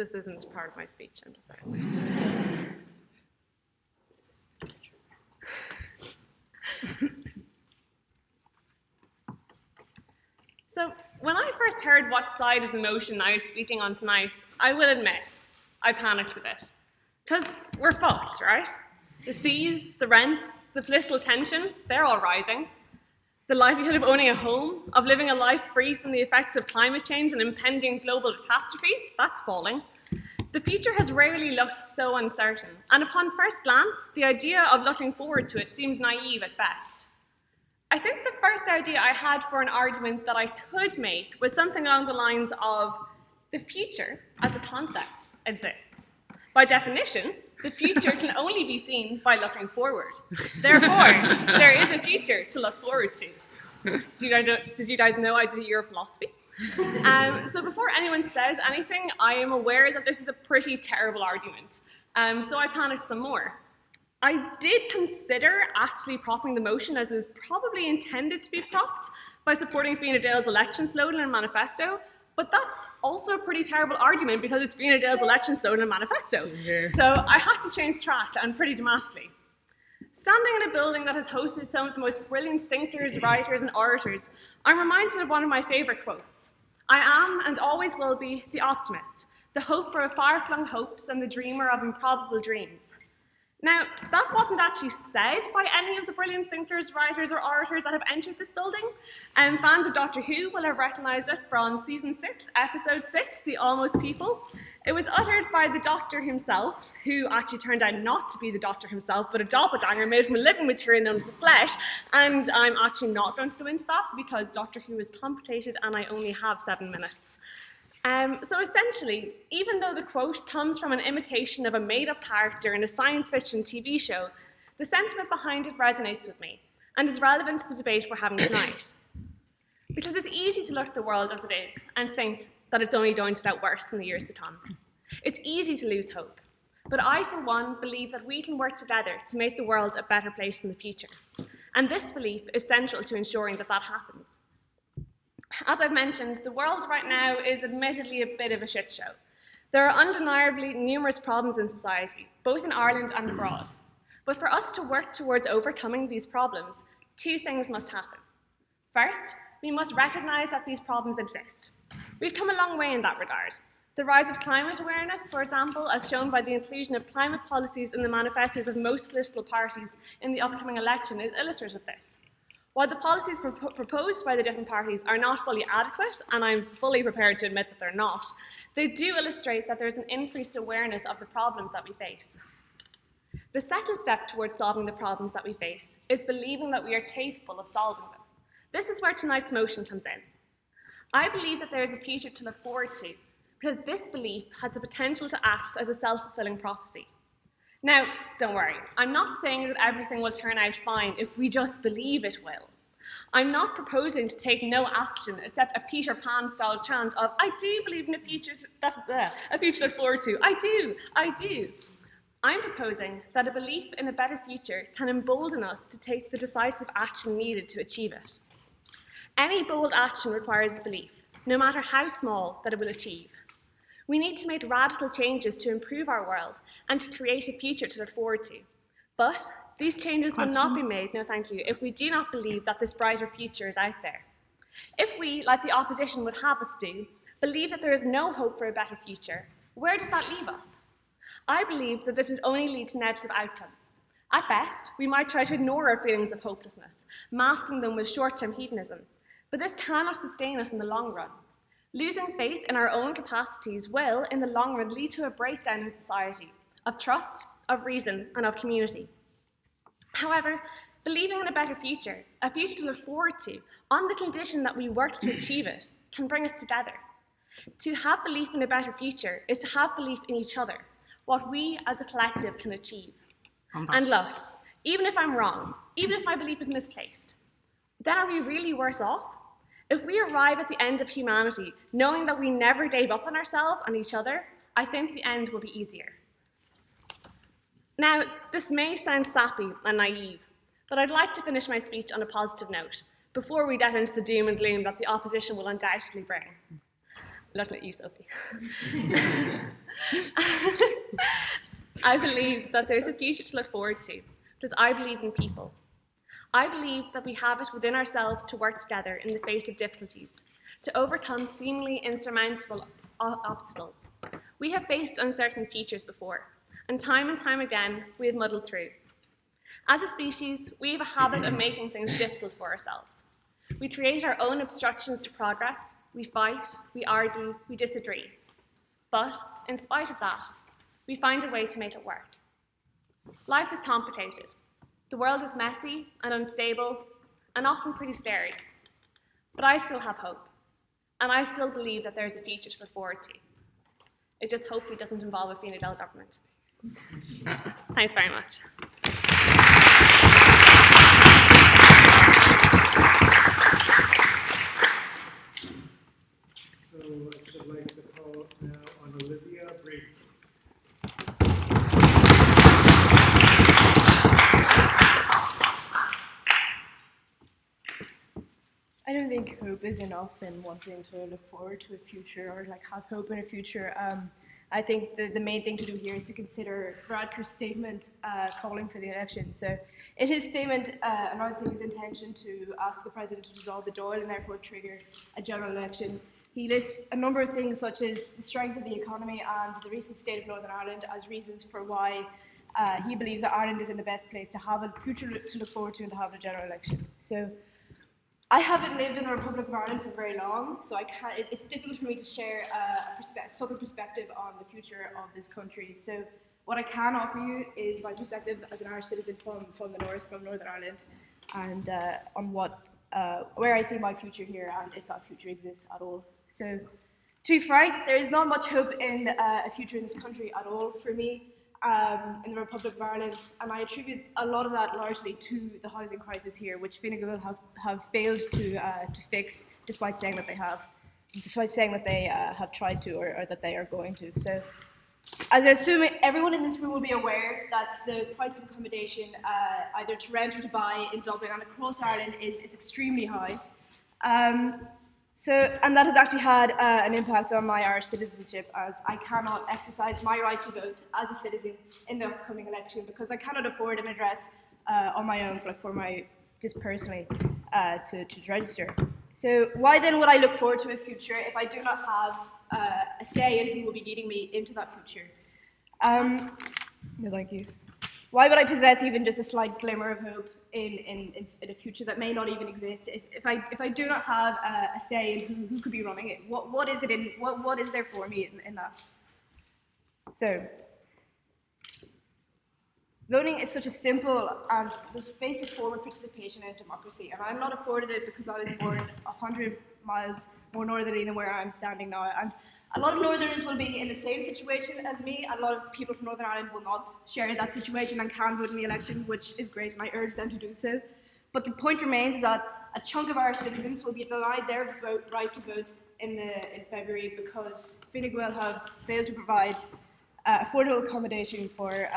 This isn't part of my speech, I'm just saying. So, when I first heard what side of the motion I was speaking on tonight, I will admit, I panicked a bit. Because we're fucked, right? The seas, the rents, the political tension, they're all rising. The likelihood of owning a home, of living a life free from the effects of climate change and impending global catastrophe, that's falling. The future has rarely looked so uncertain, and upon first glance, the idea of looking forward to it seems naive at best. I think the first idea I had for an argument that I could make was something along the lines of the future as a concept exists. By definition, the future can only be seen by looking forward. Therefore, there is a future to look forward to. Did you guys know I did a year of philosophy? So before anyone says anything, I am aware that this is a pretty terrible argument. So I panicked some more. I did consider actually propping the motion as it was probably intended to be propped by supporting Fianna Dáil's election slogan and manifesto, but that's also a pretty terrible argument because it's Fianna Dáil's election slogan and manifesto. Yeah. So I had to change track, and pretty dramatically. Standing in a building that has hosted some of the most brilliant thinkers, writers, and orators, I'm reminded of one of my favourite quotes. I am, and always will be, the optimist, the hoper of far-flung hopes and the dreamer of improbable dreams. Now, that wasn't actually said by any of the brilliant thinkers, writers, or orators that have entered this building. Fans of Doctor Who will have recognised it from Season 6, Episode 6, The Almost People. It was uttered by the Doctor himself, who actually turned out not to be the Doctor himself, but a doppelganger made from a living material known as the flesh, and I'm actually not going to go into that because Doctor Who is complicated and I only have 7 minutes. So essentially, even though the quote comes from an imitation of a made-up character in a science fiction TV show, the sentiment behind it resonates with me and is relevant to the debate we're having tonight. Because it's easy to look at the world as it is and think that it's only going to get worse in the years to come. It's easy to lose hope, but I, for one, believe that we can work together to make the world a better place in the future. And this belief is central to ensuring that that happens. As I've mentioned, the world right now is admittedly a bit of a shit show. There are undeniably numerous problems in society, both in Ireland and abroad. But for us to work towards overcoming these problems, 2 things must happen. First, we must recognise that these problems exist. We've come a long way in that regard. The rise of climate awareness, for example, as shown by the inclusion of climate policies in the manifestos of most political parties in the upcoming election, is illustrative of this. While the policies proposed by the different parties are not fully adequate, and I'm fully prepared to admit that they're not, they do illustrate that there's an increased awareness of the problems that we face. The second step towards solving the problems that we face is believing that we are capable of solving them. This is where tonight's motion comes in. I believe that there is a future to look forward to, because this belief has the potential to act as a self-fulfilling prophecy. Now, don't worry, I'm not saying that everything will turn out fine if we just believe it will. I'm not proposing to take no action except a Peter Pan-style chant of, I do believe in a future to look forward to. I do. I'm proposing that a belief in a better future can embolden us to take the decisive action needed to achieve it. Any bold action requires belief, no matter how small, that it will achieve. We need to make radical changes to improve our world and to create a future to look forward to. But these changes will not be made, no thank you, if we do not believe that this brighter future is out there. If we, like the opposition would have us do, believe that there is no hope for a better future, where does that leave us? I believe that this would only lead to negative outcomes. At best, we might try to ignore our feelings of hopelessness, masking them with short-term hedonism, but this cannot sustain us in the long run. Losing faith in our own capacities will, in the long run, lead to a breakdown in society, of trust, of reason, and of community. However, believing in a better future, a future to look forward to, on the condition that we work to achieve it, can bring us together. To have belief in a better future is to have belief in each other, what we as a collective can achieve. And look, even if I'm wrong, even if my belief is misplaced, then are we really worse off? If we arrive at the end of humanity knowing that we never gave up on ourselves and each other, I think the end will be easier. Now, this may sound sappy and naive, but I'd like to finish my speech on a positive note before we get into the doom and gloom that the opposition will undoubtedly bring. Looking at you, Sophie. I believe that there's a future to look forward to, because I believe in people. I believe that we have it within ourselves to work together in the face of difficulties, to overcome seemingly insurmountable obstacles. We have faced uncertain futures before, and time again, we have muddled through. As a species, we have a habit of making things difficult for ourselves. We create our own obstructions to progress, we fight, we argue, we disagree. But, in spite of that, we find a way to make it work. Life is complicated. The world is messy and unstable and often pretty scary. But I still have hope, and I still believe that there's a future to look forward to. It just hopefully doesn't involve a Fine Gael government. Thanks very much. So I should like to call now on Olivia Brady. I don't think hope is enough in wanting to look forward to a future or like have hope in a future. I think the main thing to do here is to consider Varadkar's statement calling for the election. So in his statement announcing his intention to ask the president to dissolve the Dáil and therefore trigger a general election, he lists a number of things such as the strength of the economy and the recent state of Northern Ireland as reasons for why he believes that Ireland is in the best place to have a future to look forward to and to have a general election. So I haven't lived in the Republic of Ireland for very long, so it's difficult for me to share a southern perspective on the future of this country. So what I can offer you is my perspective as an Irish citizen from the north, from Northern Ireland, and on where I see my future here and if that future exists at all. So to be frank, there is not much hope in a future in this country at all for me. In the Republic of Ireland, and I attribute a lot of that largely to the housing crisis here, which Fine Gael have failed to fix, despite saying that they have tried to or that they are going to. So, as I assume everyone in this room will be aware that the price of accommodation, either to rent or to buy in Dublin and across Ireland, is extremely high. And that has actually had an impact on my Irish citizenship, as I cannot exercise my right to vote as a citizen in the upcoming election because I cannot afford an address on my own, just personally, to register. So why then would I look forward to a future if I do not have a say in who will be leading me into that future? No, thank you. Why would I possess even just a slight glimmer of hope in a future that may not even exist? If I do not have a say in who could be running it, what is it what is there for me in that? So voting is such a simple and basic form of participation in democracy, and I'm not afforded it because I was born 100 miles more northerly than where I'm standing now. And a lot of Northerners will be in the same situation as me, and a lot of people from Northern Ireland will not share that situation and can vote in the election, which is great, and I urge them to do so. But the point remains that a chunk of our citizens will be denied their right to vote in February because Fine Gael have failed to provide affordable accommodation for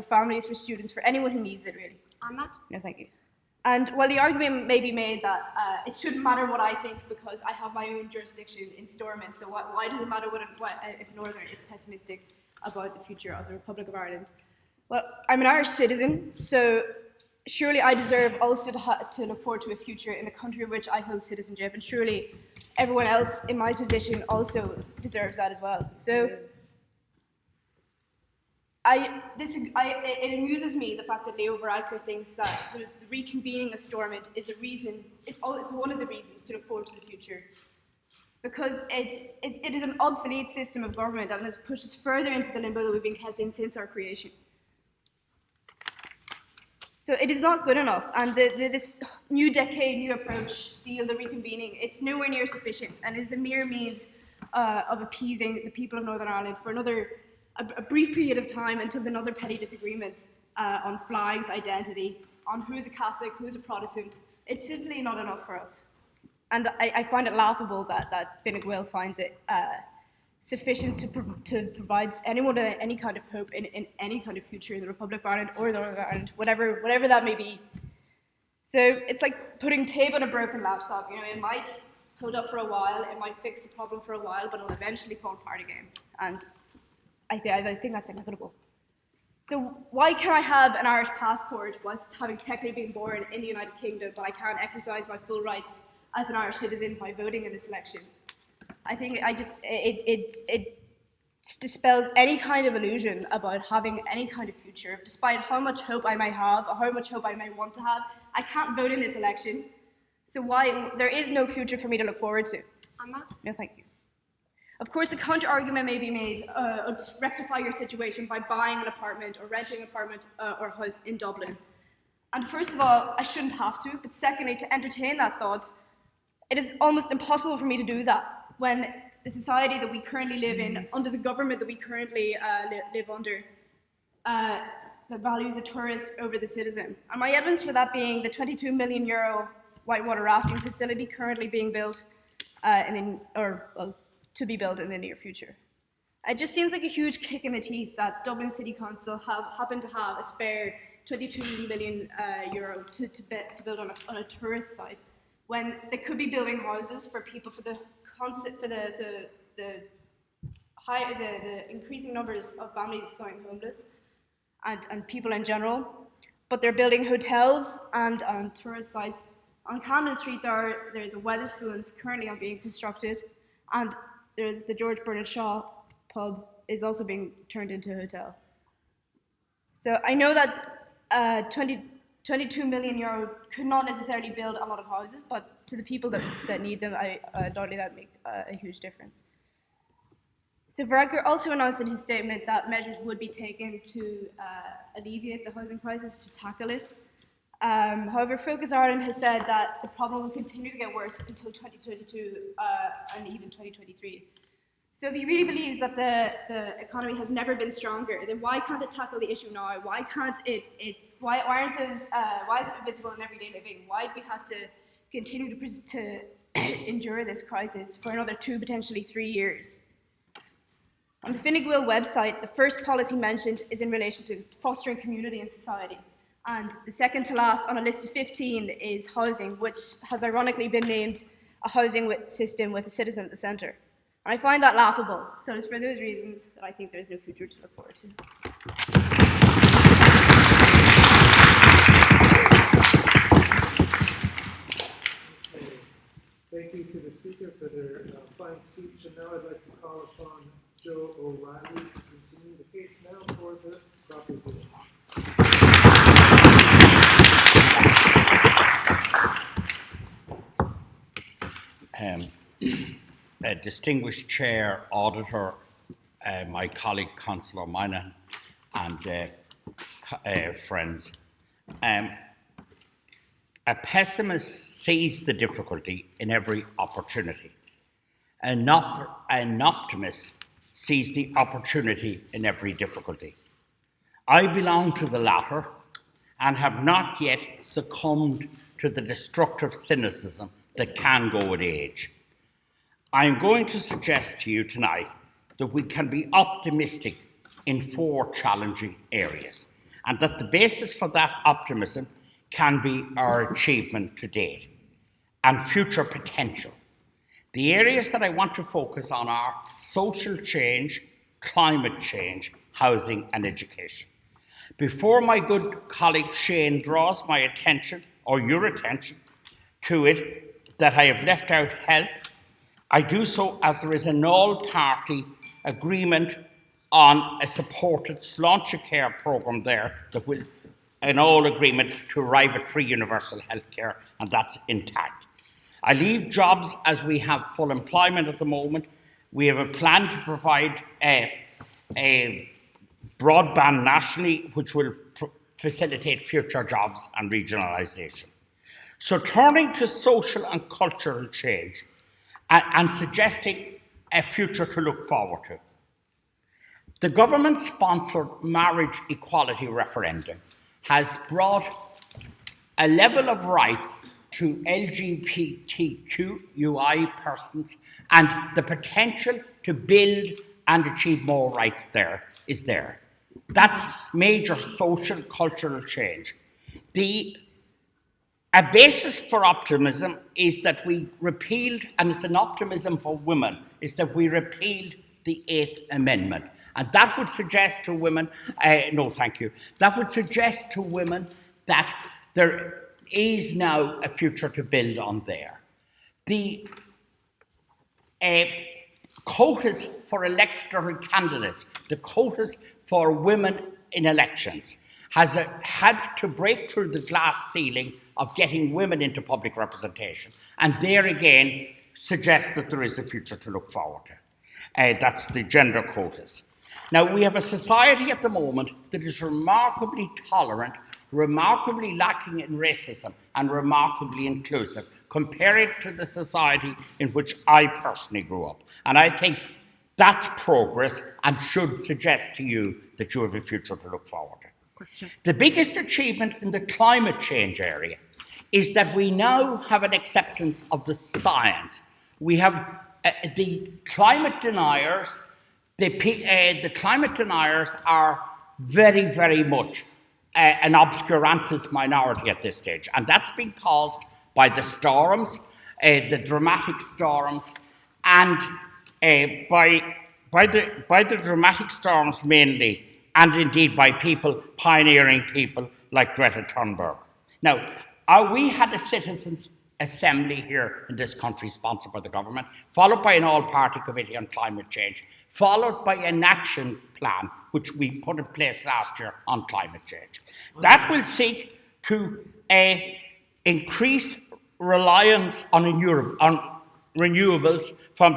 families, for students, for anyone who needs it, really. I'm not. No, thank you. And while the argument may be made that it shouldn't matter what I think because I have my own jurisdiction in Stormont, so why does it matter if Northern is pessimistic about the future of the Republic of Ireland? Well, I'm an Irish citizen, so surely I deserve also to look forward to a future in the country of which I hold citizenship, and surely everyone else in my position also deserves that as well. So it amuses me the fact that Leo Varadkar thinks that the reconvening of Stormont is one of the reasons to look forward to the future, because it is an obsolete system of government and has pushed us further into the limbo that we've been kept in since our creation. So it is not good enough, and this new decade, new approach deal, the reconvening, it's nowhere near sufficient, and is a mere means of appeasing the people of Northern Ireland for a brief period of time until another petty disagreement on flags, identity, on who is a Catholic, who is a Protestant. It's simply not enough for us. And I find it laughable that Fine Gael finds it sufficient to provide anyone any kind of hope in any kind of future in the Republic of Ireland or Northern Ireland, whatever that may be. So it's like putting tape on a broken laptop. It might hold up for a while, it might fix the problem for a while, but it'll eventually fall apart again. And I think that's inevitable. So why can I have an Irish passport whilst having technically been born in the United Kingdom, but I can't exercise my full rights as an Irish citizen by voting in this election? I think it dispels any kind of illusion about having any kind of future. Despite how much hope I may have, or how much hope I may want to have, I can't vote in this election. So there is no future for me to look forward to. Anna? No, thank you. Of course, a counter-argument may be made to rectify your situation by buying an apartment or renting an apartment or house in Dublin. And first of all, I shouldn't have to, but secondly, to entertain that thought, it is almost impossible for me to do that when the society that we currently live in, under the government that we currently live under, that values the tourist over the citizen. And my evidence for that being the €22 million whitewater rafting facility currently being built, to be built in the near future. It just seems like a huge kick in the teeth that Dublin City Council happen to have a spare €22 million to build on a tourist site, when they could be building houses for people for the increasing numbers of families going homeless and people in general. But they're building hotels and tourist sites. On Camden Street there's a Wetherspoons currently being constructed, and there's the George Bernard Shaw pub is also being turned into a hotel. So I know that €22 million could not necessarily build a lot of houses, but to the people that need them, I undoubtedly that make a huge difference. So Varadkar also announced in his statement that measures would be taken to alleviate the housing crisis, to tackle it. However, Focus Ireland has said that the problem will continue to get worse until 2022 and even 2023. So if he really believes that the economy has never been stronger, then why can't it tackle the issue now? Why can't why aren't those, why is it visible in everyday living? Why do we have to continue to endure this crisis for another 2, potentially 3 years? On the Fine Gael website, the first policy mentioned is in relation to fostering community in society. And the second to last on a list of 15 is housing, which has ironically been named a housing system with a citizen at the centre. And I find that laughable. So it's for those reasons that I think there is no future to look forward to. Thank you to the speaker for their fine speech. And now I'd like to call upon Joe O'Reilly to continue the case now for the proposition. Distinguished Chair, Auditor, my colleague Councillor Minan, and friends. A pessimist sees the difficulty in every opportunity. An optimist sees the opportunity in every difficulty. I belong to the latter and have not yet succumbed to the destructive cynicism that can go with age. I am going to suggest to you tonight that we can be optimistic in 4 challenging areas, and that the basis for that optimism can be our achievement to date and future potential. The areas that I want to focus on are social change, climate change, housing and education. Before my good colleague Shane draws my attention, or your attention, to it that I have left out health, I do so as there is an all-party agreement on a supported Sláinte Care programme there that will, an all agreement to arrive at free universal health care, and that's intact. I leave jobs as we have full employment at the moment. We have a plan to provide a broadband nationally, which will facilitate future jobs and regionalisation. So turning to social and cultural change and suggesting a future to look forward to. The government-sponsored marriage equality referendum has brought a level of rights to LGBTQI persons, and the potential to build and achieve more rights is there. That's major social, cultural change. The A basis for optimism is that we repealed, and it's an optimism for women, is that we repealed the Eighth Amendment. And that would suggest to women, no thank you, that would suggest to women that there is now a future to build on there. The quotas for electoral candidates, the quotas for women in elections, has had to break through the glass ceiling of getting women into public representation. And there again suggests that there is a future to look forward to. That's the gender quotas. Now, we have a society at the moment that is remarkably tolerant, remarkably lacking in racism, and remarkably inclusive, compared to the society in which I personally grew up. And I think that's progress and should suggest to you that you have a future to look forward to. Question. The biggest achievement in the climate change area is that we now have an acceptance of the science. We have the climate deniers. The climate deniers are very, very much an obscurantist minority at this stage, and that's been caused by the storms, the dramatic storms, and by the dramatic storms mainly, and indeed by pioneering people like Greta Thunberg. Now, we had a citizens' assembly here in this country sponsored by the government, followed by an all-party committee on climate change, followed by an action plan, which we put in place last year on climate change. That will seek to increase reliance on renewables from,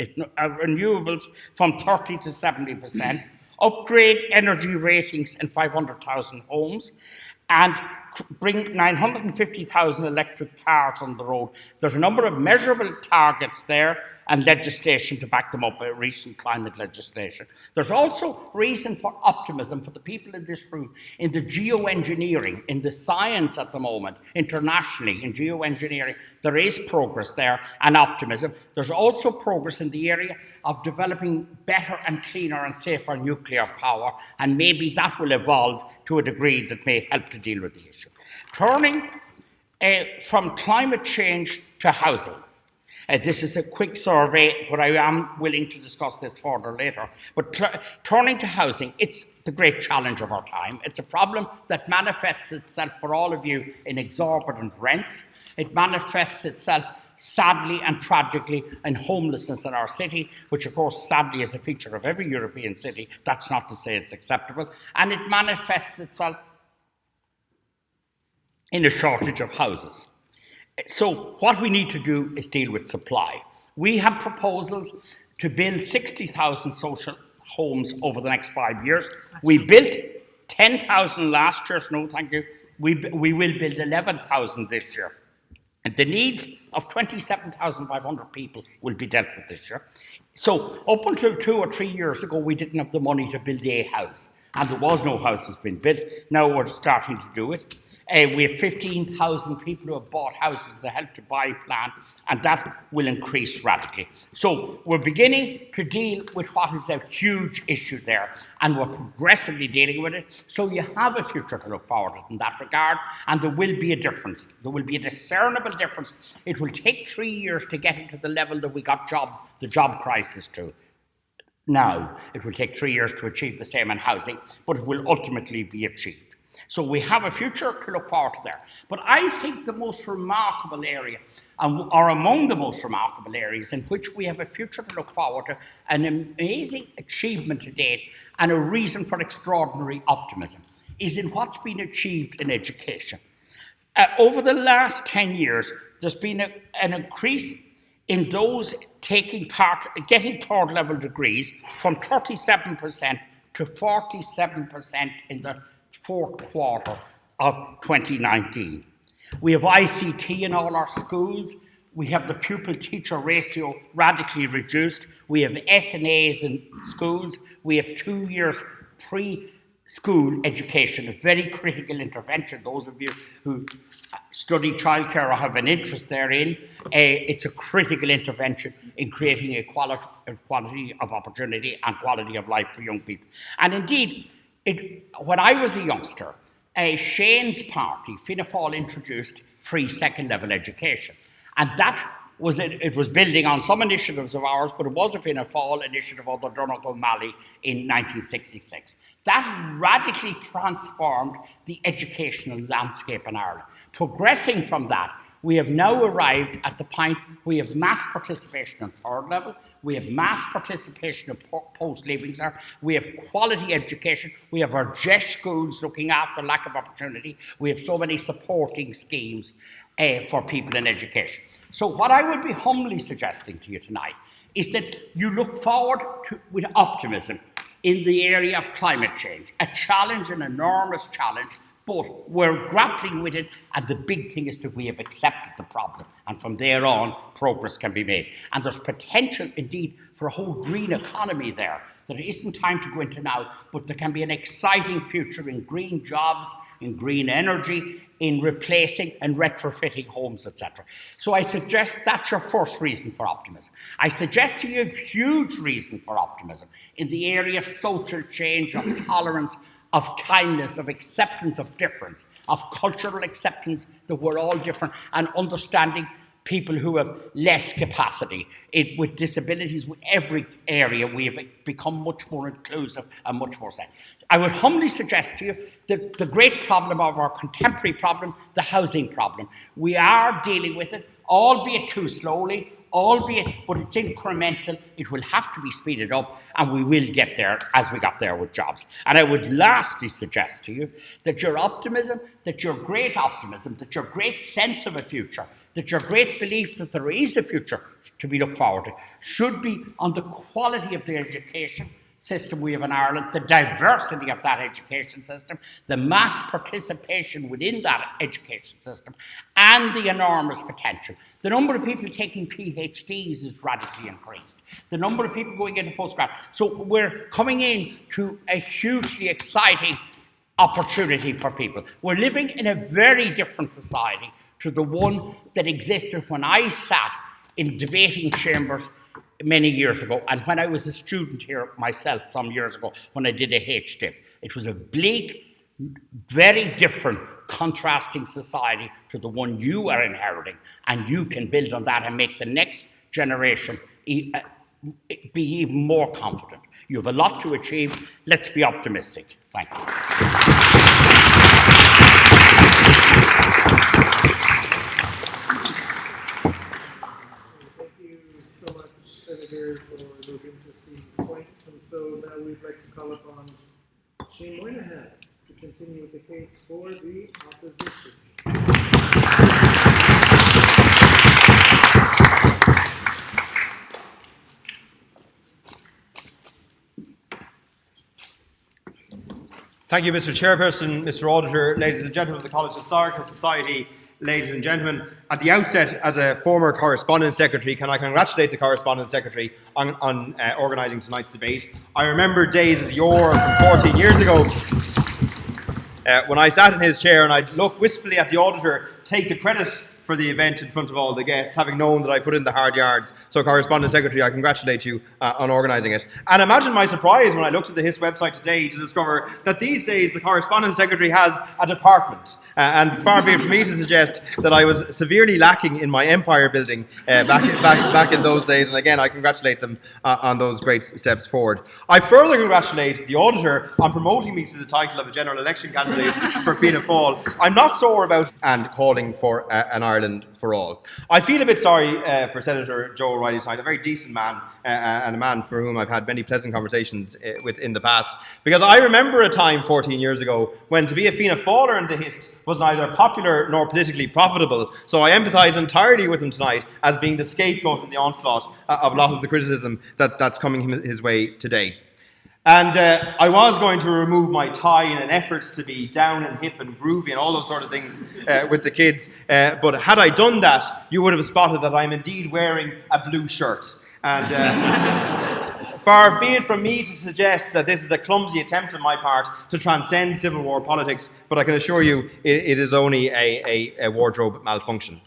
renewables from 30 to 70%, upgrade energy ratings in 500,000 homes, and bring 950,000 electric cars on the road. There's a number of measurable targets there and legislation to back them up, recent climate legislation. There's also reason for optimism for the people in this room in the geoengineering, in the science at the moment, internationally, in geoengineering. There is progress there and optimism. There's also progress in the area of developing better and cleaner and safer nuclear power, and maybe that will evolve to a degree that may help to deal with the issue. Turning from climate change to housing. This is a quick survey, but I am willing to discuss this further later. But turning to housing, it's the great challenge of our time. It's a problem that manifests itself for all of you in exorbitant rents. It manifests itself, sadly and tragically, in homelessness in our city, which of course sadly is a feature of every European city. That's not to say it's acceptable. And it manifests itself in a shortage of houses. So what we need to do is deal with supply. We have proposals to build 60,000 social homes over the next 5 years. We built 10,000 last year, so no thank you. We will build 11,000 this year. And the needs of 27,500 people will be dealt with this year. So up until 2 or 3 years ago, we didn't have the money to build a house. And there was no houses being built. Now we're starting to do it. We have 15,000 people who have bought houses with the Help to Buy plan, and that will increase radically. So we're beginning to deal with what is a huge issue there, and we're progressively dealing with it. So you have a future to look forward to in that regard, and there will be a difference. There will be a discernible difference. It will take 3 years to get it to the level that we got the job crisis to. Now, it will take 3 years to achieve the same in housing, but it will ultimately be achieved. So we have a future to look forward to there. But I think the most remarkable area, or among the most remarkable areas in which we have a future to look forward to, an amazing achievement to date and a reason for extraordinary optimism, is in what's been achieved in education. Over the last 10 years, there's been an increase in those getting third level degrees from 37% to 47% in the fourth quarter of 2019. We have ICT in all our schools. We have the pupil-teacher ratio radically reduced. We have SNAs in schools. We have 2 years preschool education, a very critical intervention. Those of you who study childcare or have an interest therein, it's a critical intervention in creating a quality of opportunity and quality of life for young people. And indeed, when I was a youngster, Shane's party, Fianna Fáil, introduced free second-level education. And that was it was building on some initiatives of ours, but it was a Fianna Fáil initiative under Donald O'Malley in 1966. That radically transformed the educational landscape in Ireland. Progressing from that, we have now arrived at the point we have mass participation in third level, we have mass participation in post-leaving cert, we have quality education, we have our JESH schools looking after lack of opportunity, we have so many supporting schemes for people in education. So what I would be humbly suggesting to you tonight is that you look forward to, with optimism, in the area of climate change, a challenge, an enormous challenge, but we're grappling with it, and the big thing is that we have accepted the problem, and from there on, progress can be made. And there's potential, indeed, for a whole green economy there that it isn't time to go into now, but there can be an exciting future in green jobs, in green energy, in replacing and retrofitting homes, etc. So I suggest that's your first reason for optimism. I suggest to you a huge reason for optimism in the area of social change, of tolerance, of kindness, of acceptance of difference, of cultural acceptance that we're all different, and understanding people who have less capacity. With disabilities, with every area, we have become much more inclusive and much more set. I would humbly suggest to you that the great problem of our contemporary problem, the housing problem, we are dealing with it, albeit too slowly, but it's incremental. It will have to be speeded up, and we will get there as we got there with jobs. And I would lastly suggest to you that your optimism, that your great optimism, that your great sense of a future, that your great belief that there is a future to be looked forward to, should be on the quality of the education system we have in Ireland, the diversity of that education system, the mass participation within that education system, and the enormous potential. The number of people taking PhDs is radically increased. The number of people going into postgrad. So we're coming in to a hugely exciting opportunity for people. We're living in a very different society to the one that existed when I sat in debating chambers many years ago, and when I was a student here myself some years ago when I did a H-dip. It was a bleak, very different, contrasting society to the one you are inheriting, and you can build on that and make the next generation be even more confident. You have a lot to achieve. Let's be optimistic. Thank you. Senator, for those interesting points. And so now we'd like to call upon Shane Moynihan to continue with the case for the opposition. Thank you, Mr. Chairperson, Mr. Auditor, ladies and gentlemen of the College Historical Society, ladies and gentlemen. At the outset, as a former Correspondence Secretary, can I congratulate the Correspondence Secretary on organising tonight's debate. I remember days of yore from 14 years ago when I sat in his chair and I'd look wistfully at the Auditor take the credit for the event in front of all the guests, having known that I put in the hard yards. So, Correspondence Secretary, I congratulate you on organising it. And imagine my surprise when I looked at the Hist website today to discover that these days the Correspondence Secretary has a department. And far be it from me to suggest that I was severely lacking in my empire building back in those days. And again, I congratulate them on those great steps forward. I further congratulate the Auditor on promoting me to the title of a general election candidate for Fianna Fáil. I'm not sore about and calling for an Ireland for all. I feel a bit sorry for Senator Joe O'Reilly tonight, a very decent man and a man for whom I've had many pleasant conversations with in the past. Because I remember a time 14 years ago when to be a Fianna Fáiler in the Hist was neither popular nor politically profitable. So I empathise entirely with him tonight as being the scapegoat in the onslaught of a lot of the criticism that's coming his way today. And I was going to remove my tie in an effort to be down and hip and groovy and all those sort of things with the kids. But had I done that, you would have spotted that I'm indeed wearing a blue shirt. And far be it from me to suggest that this is a clumsy attempt on my part to transcend Civil War politics, but I can assure you it is only a wardrobe malfunction.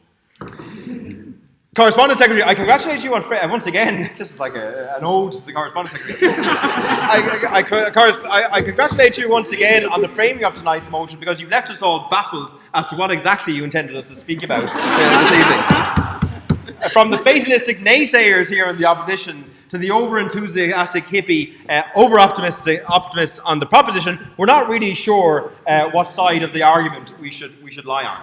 Correspondence Secretary, I congratulate you on, once again, this is like an ode to the Correspondence Secretary. I congratulate you once again on the framing of tonight's motion, because you've left us all baffled as to what exactly you intended us to speak about this evening. From the fatalistic naysayers here in the opposition to the over-enthusiastic hippie, over-optimists on the proposition, we're not really sure what side of the argument we should lie on.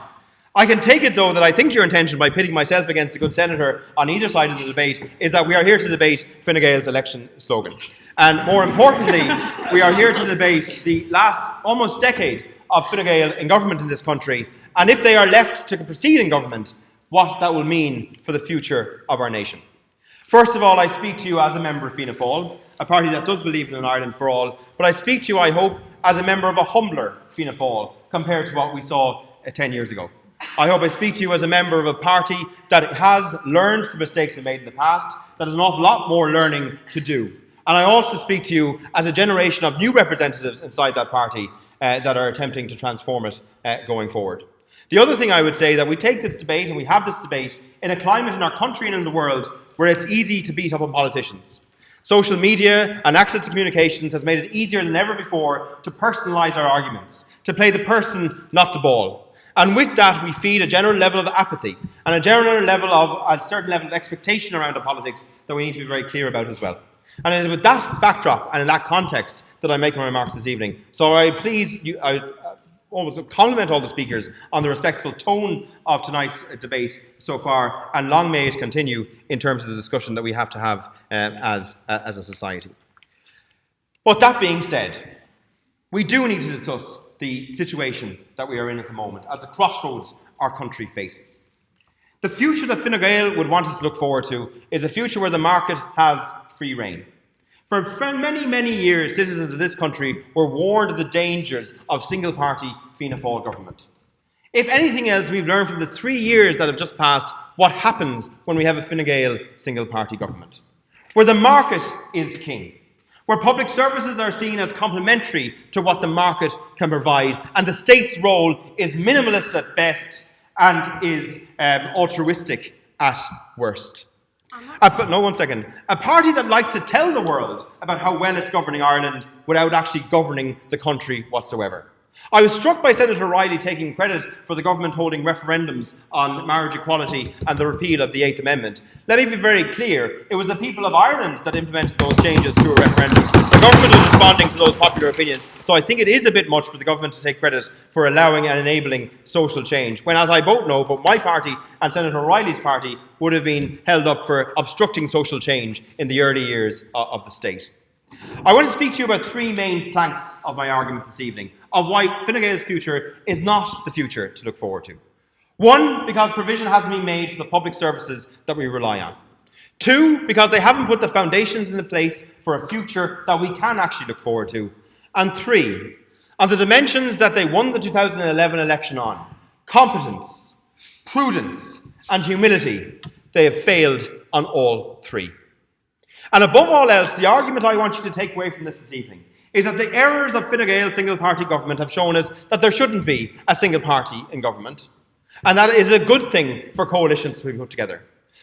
I can take it, though, that I think your intention by pitting myself against the good senator on either side of the debate is that we are here to debate Fine Gael's election slogan. And more importantly, we are here to debate the last almost decade of Fine Gael in government in this country, and if they are left to proceed in government, what that will mean for the future of our nation. First of all, I speak to you as a member of Fianna Fáil, a party that does believe in an Ireland for all, but I speak to you, I hope, as a member of a humbler Fianna Fáil compared to what we saw 10 years ago. I hope I speak to you as a member of a party that has learned from mistakes it made in the past, that has an awful lot more learning to do. And I also speak to you as a generation of new representatives inside that party that are attempting to transform it going forward. The other thing I would say that we take this debate, and we have this debate, in a climate in our country and in the world where it's easy to beat up on politicians. Social media and access to communications has made it easier than ever before to personalise our arguments, to play the person, not the ball. And with that, we feed a general level of apathy and a certain level of expectation around the politics that we need to be very clear about as well. And it is with that backdrop and in that context that I make my remarks this evening. So I always compliment all the speakers on the respectful tone of tonight's debate so far, and long may it continue in terms of the discussion that we have to have as a society. But that being said, we do need to discuss the situation that we are in at the moment as the crossroads our country faces. The future that Fine Gael would want us to look forward to is a future where the market has free rein. For many, many years, citizens of this country were warned of the dangers of single-party Fianna Fáil government. If anything else, we've learned from the 3 years that have just passed what happens when we have a Fine Gael single-party government, where the market is king, where public services are seen as complementary to what the market can provide, and the state's role is minimalist at best and is altruistic at worst. A party that likes to tell the world about how well it's governing Ireland without actually governing the country whatsoever. I was struck by Senator Riley taking credit for the government holding referendums on marriage equality and the repeal of the 8th Amendment. Let me be very clear, it was the people of Ireland that implemented those changes through a referendum. The government was responding to those popular opinions, so I think it is a bit much for the government to take credit for allowing and enabling social change, when, as I both know, both my party and Senator Riley's party would have been held up for obstructing social change in the early years of the state. I want to speak to you about 3 main planks of my argument this evening, of why Fine Gael's future is not the future to look forward to. 1, because provision hasn't been made for the public services that we rely on. 2, because they haven't put the foundations in place for a future that we can actually look forward to. And 3, on the dimensions that they won the 2011 election on, competence, prudence, and humility, they have failed on all 3. And above all else, the argument I want you to take away from this evening is that the errors of Fine Gael single-party government have shown us that there shouldn't be a single party in government, and that it is a good thing for coalitions to be put together.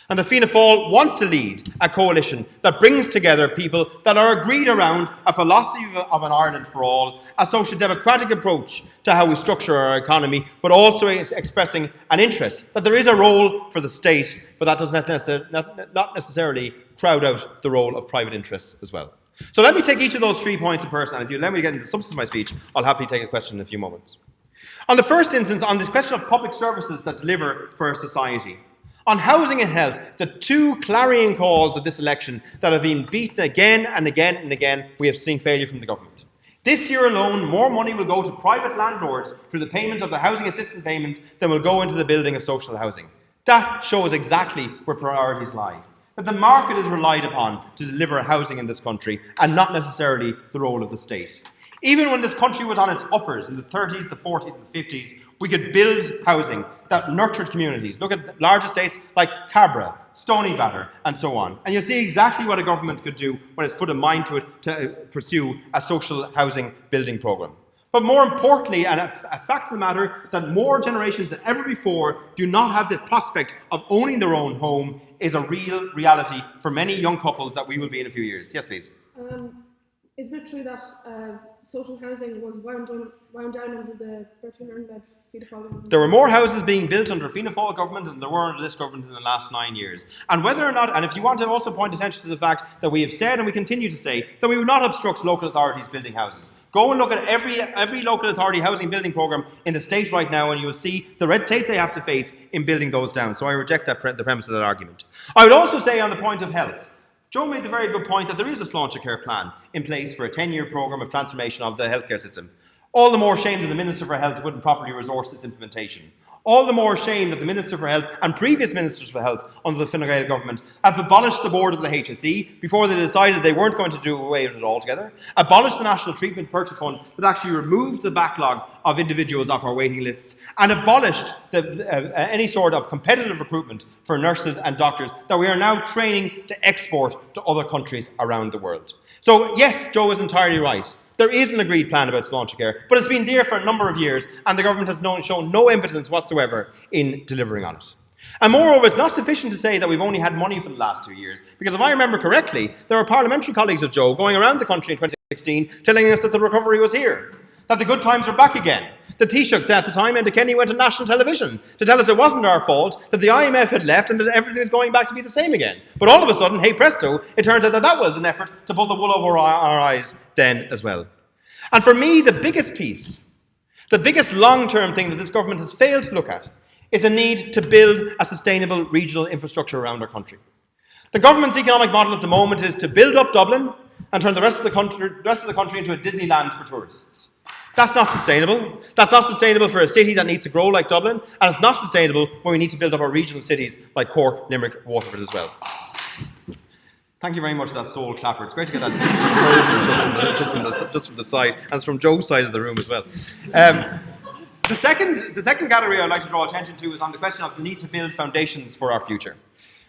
And the Fianna Fáil wants to lead a coalition that brings together people that are agreed around a philosophy of an Ireland for all, a social democratic approach to how we structure our economy, but also expressing an interest that there is a role for the state, but that does not necessarily crowd out the role of private interests as well. So let me take each of those 3 points in person, and if you let me get into the substance of my speech, I'll happily take a question in a few moments. On the first instance, on this question of public services that deliver for our society, on housing and health, the 2 clarion calls of this election that have been beaten again and again and again, we have seen failure from the government. This year alone, more money will go to private landlords through the payment of the housing assistance payment than will go into the building of social housing. That shows exactly where priorities lie. That the market is relied upon to deliver housing in this country and not necessarily the role of the state. Even when this country was on its uppers in the 30s, the 40s and the 50s, we could build housing that nurtured communities. Look at large estates like Cabra, Stoneybatter and so on. And you'll see exactly what a government could do when it's put a mind to it to pursue a social housing building programme. But more importantly, and a fact of the matter, that more generations than ever before do not have the prospect of owning their own home is a real reality for many young couples that we will be in a few years. Yes, please. Isn't it true that social housing was wound down under the Bertie Ahern-led Fianna Fáil government? There were more houses being built under Fianna Fáil government than there were under this government in the last 9 years. And whether or not, and if you want to also point attention to the fact that we have said and we continue to say that we would not obstruct local authorities building houses. Go and look at every local authority housing building programme in the state right now and you will see the red tape they have to face in building those down. So I reject the premise of that argument. I would also say on the point of health, Joe made the very good point that there is a Sláinte Care plan in place for a 10-year programme of transformation of the healthcare system. All the more shame that the Minister for Health wouldn't properly resource its implementation. All the more shame that the Minister for Health and previous Ministers for Health under the Fine Gael government have abolished the board of the HSE before they decided they weren't going to do away with it altogether, abolished the National Treatment Purchase Fund that actually removed the backlog of individuals off our waiting lists, and abolished any sort of competitive recruitment for nurses and doctors that we are now training to export to other countries around the world. So yes, Joe is entirely right. There is an agreed plan about Sláinte Care, but it's been there for a number of years and the government has shown no impotence whatsoever in delivering on it. And moreover, it's not sufficient to say that we've only had money for the last 2 years, because if I remember correctly, there were parliamentary colleagues of Joe going around the country in 2016 telling us that the recovery was here, that the good times are back again. The Taoiseach at the time, Enda Kenny, went on national television to tell us it wasn't our fault, that the IMF had left and that everything was going back to be the same again. But all of a sudden, hey presto, it turns out that that was an effort to pull the wool over our eyes then as well. And for me, the biggest piece, the biggest long-term thing that this government has failed to look at is a need to build a sustainable regional infrastructure around our country. The government's economic model at the moment is to build up Dublin and turn the rest of the country into a Disneyland for tourists. That's not sustainable. That's not sustainable for a city that needs to grow like Dublin, and it's not sustainable when we need to build up our regional cities like Cork, Limerick, Waterford as well. Thank you very much for that soul clapper. It's great to get that just from the side, and it's from Joe's side of the room as well. The second category I'd like to draw attention to is on the question of the need to build foundations for our future.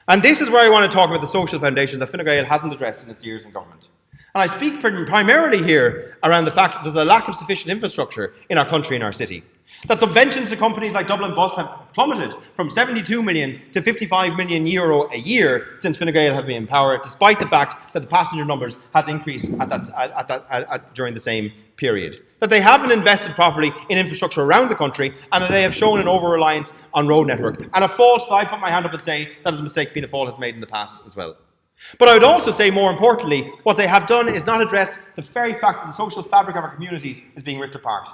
And this is where I want to talk about the social foundations that Fine Gael hasn't addressed in its years in government. And I speak primarily here around the fact that there's a lack of sufficient infrastructure in our country and our city. That subventions to companies like Dublin Bus have plummeted from 72 million to 55 million euro a year since Fine Gael have been in power, despite the fact that the passenger numbers has increased during the same period. That they haven't invested properly in infrastructure around the country, and that they have shown an over-reliance on road network. And a fault that I put my hand up and say that is a mistake Fianna Fáil has made in the past as well. But I would also say, more importantly, what they have done is not address the very fact that the social fabric of our communities is being ripped apart.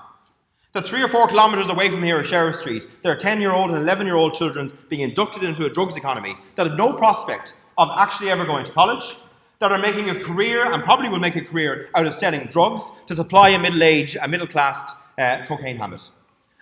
That 3 or 4 kilometres away from here at Sheriff Street, there are 10-year-old and 11-year-old children being inducted into a drugs economy that have no prospect of actually ever going to college, that are making a career, and probably will make a career, out of selling drugs to supply a middle-class cocaine habit.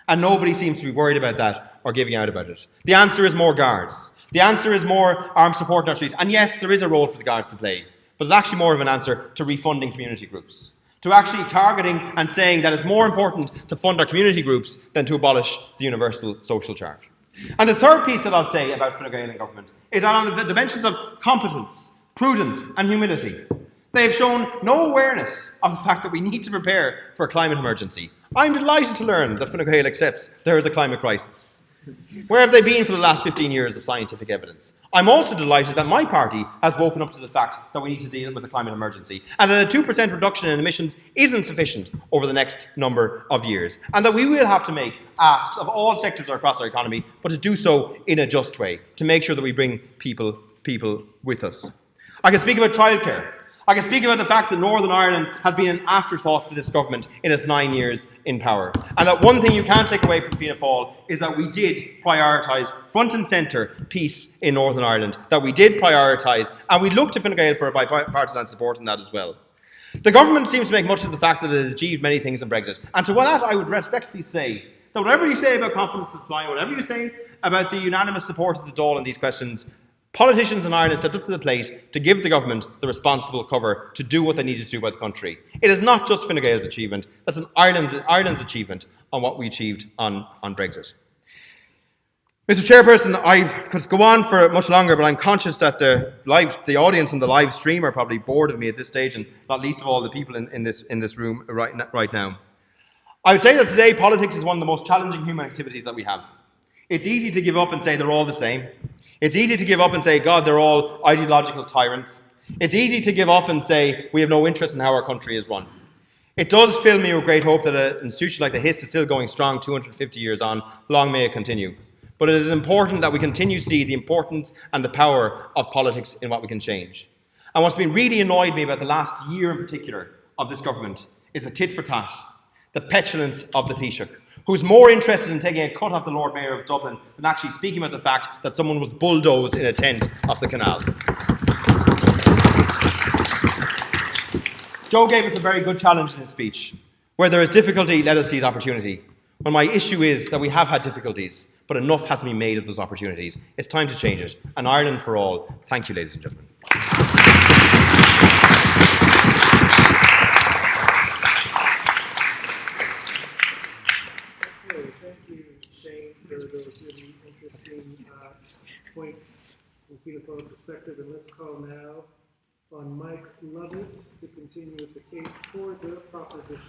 And nobody seems to be worried about that or giving out about it. The answer is more guards. The answer is more armed support in our streets. And yes, there is a role for the guards to play, but it's actually more of an answer to refunding community groups. To actually targeting and saying that it's more important to fund our community groups than to abolish the universal social charge. And the third piece that I'll say about Fine Gael government is that on the dimensions of competence, prudence and humility, they have shown no awareness of the fact that we need to prepare for a climate emergency. I'm delighted to learn that Fine Gael accepts there is a climate crisis. Where have they been for the last 15 years of scientific evidence? I'm also delighted that my party has woken up to the fact that we need to deal with the climate emergency, and that a 2% reduction in emissions isn't sufficient over the next number of years, and that we will have to make asks of all sectors across our economy, but to do so in a just way, to make sure that we bring people with us. I can speak about childcare. I can speak about the fact that Northern Ireland has been an afterthought for this government in its 9 years in power. And that one thing you can't take away from Fianna Fáil is that we did prioritise front and centre peace in Northern Ireland. That we did prioritise, and we look to Fine Gael for bipartisan support in that as well. The government seems to make much of the fact that it has achieved many things in Brexit. And to that I would respectfully say that whatever you say about confidence supply, whatever you say about the unanimous support of the Dáil on these questions, politicians in Ireland stepped up to the plate to give the government the responsible cover to do what they needed to do by the country. It is not just Fine Gael's achievement, that's an Ireland's achievement on what we achieved on Brexit. Mr. Chairperson, I could go on for much longer, but I'm conscious that the audience on the live stream are probably bored of me at this stage, and not least of all the people in this room right now. I would say that today politics is one of the most challenging human activities that we have. It's easy to give up and say they're all the same. It's easy to give up and say, God, they're all ideological tyrants. It's easy to give up and say we have no interest in how our country is run. It does fill me with great hope that an institution like the Hist is still going strong 250 years on. Long may it continue. But it is important that we continue to see the importance and the power of politics in what we can change. And what's been really annoyed me about the last year in particular of this government is the tit for tat, the petulance of the Taoiseach, who's more interested in taking a cut off the Lord Mayor of Dublin than actually speaking about the fact that someone was bulldozed in a tent off the canal. Joe gave us a very good challenge in his speech. Where there is difficulty, let us seize opportunity. Well, my issue is that we have had difficulties, but enough hasn't been made of those opportunities. It's time to change it. And Ireland for all. Thank you, ladies and gentlemen. Okay, thank you, Shane, for those really interesting points from the electoral perspective. And let's call now on Mike Lovett to continue with the case for the proposition.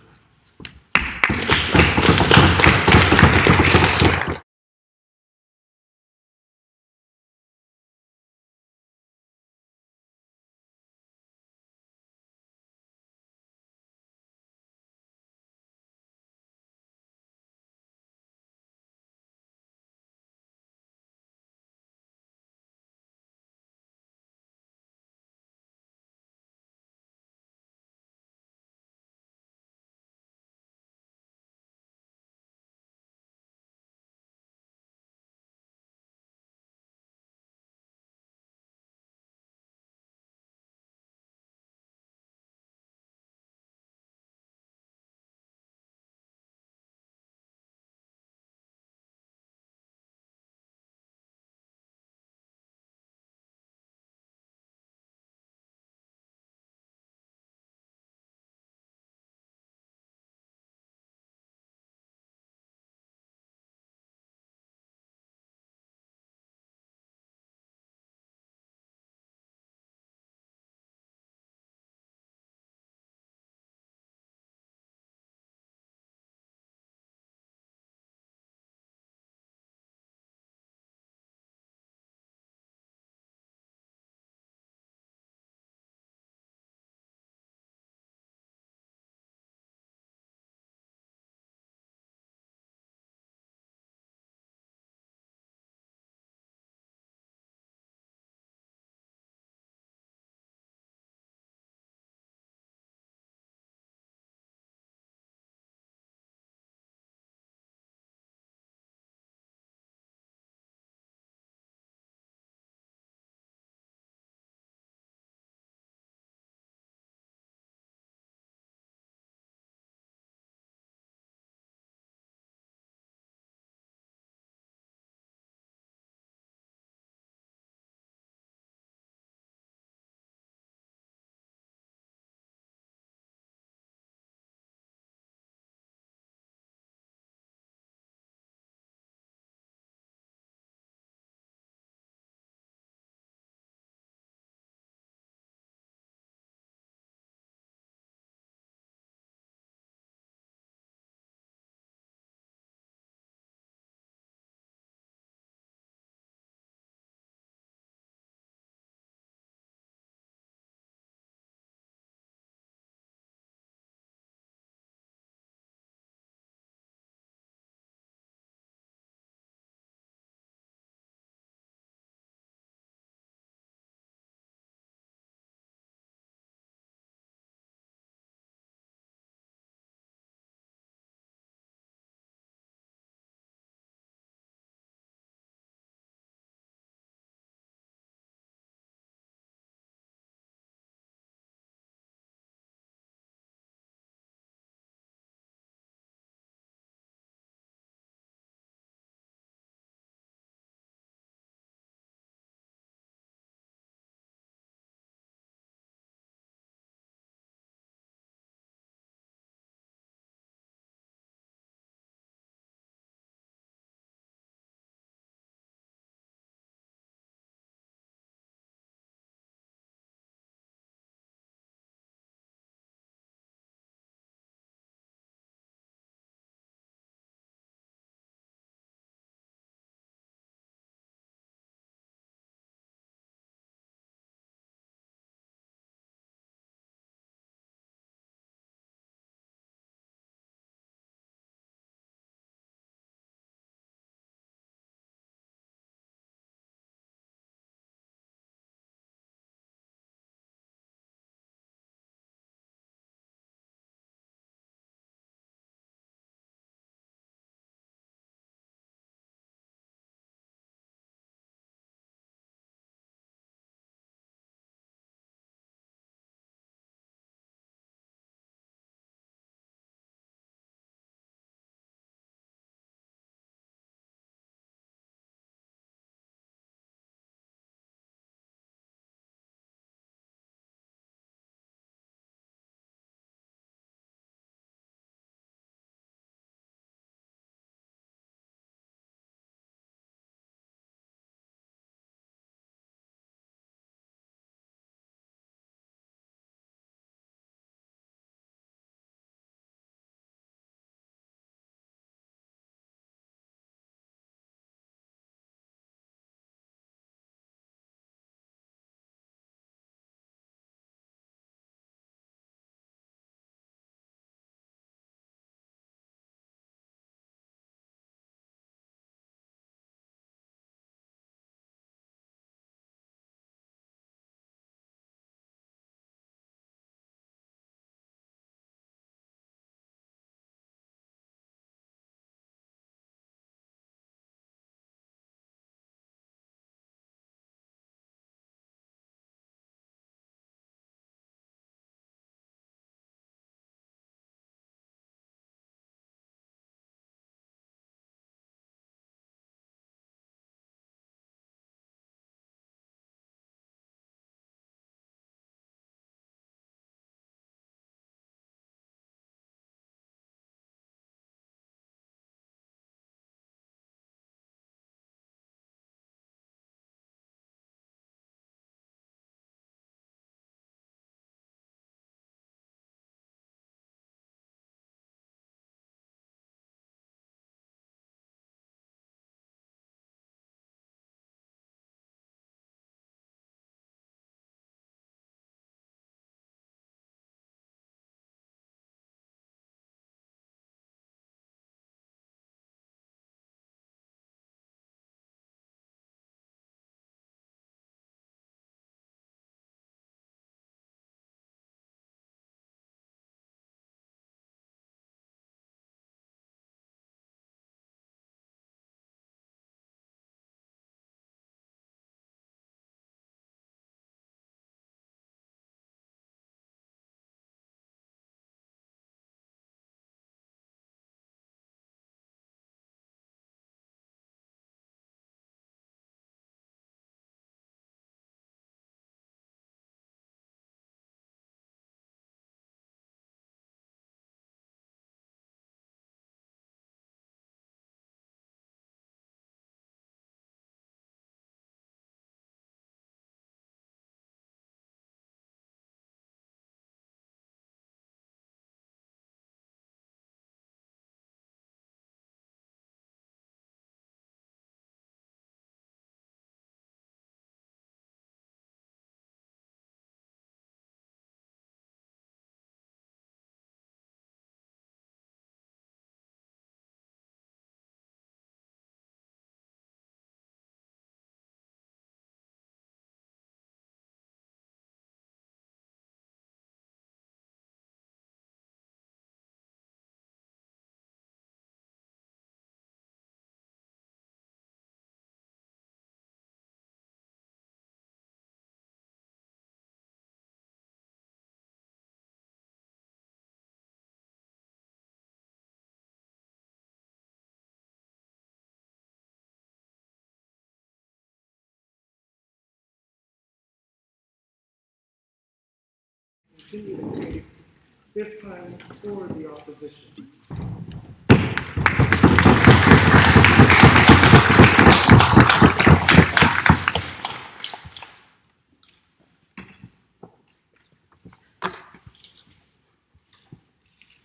continue the case, this time for the opposition.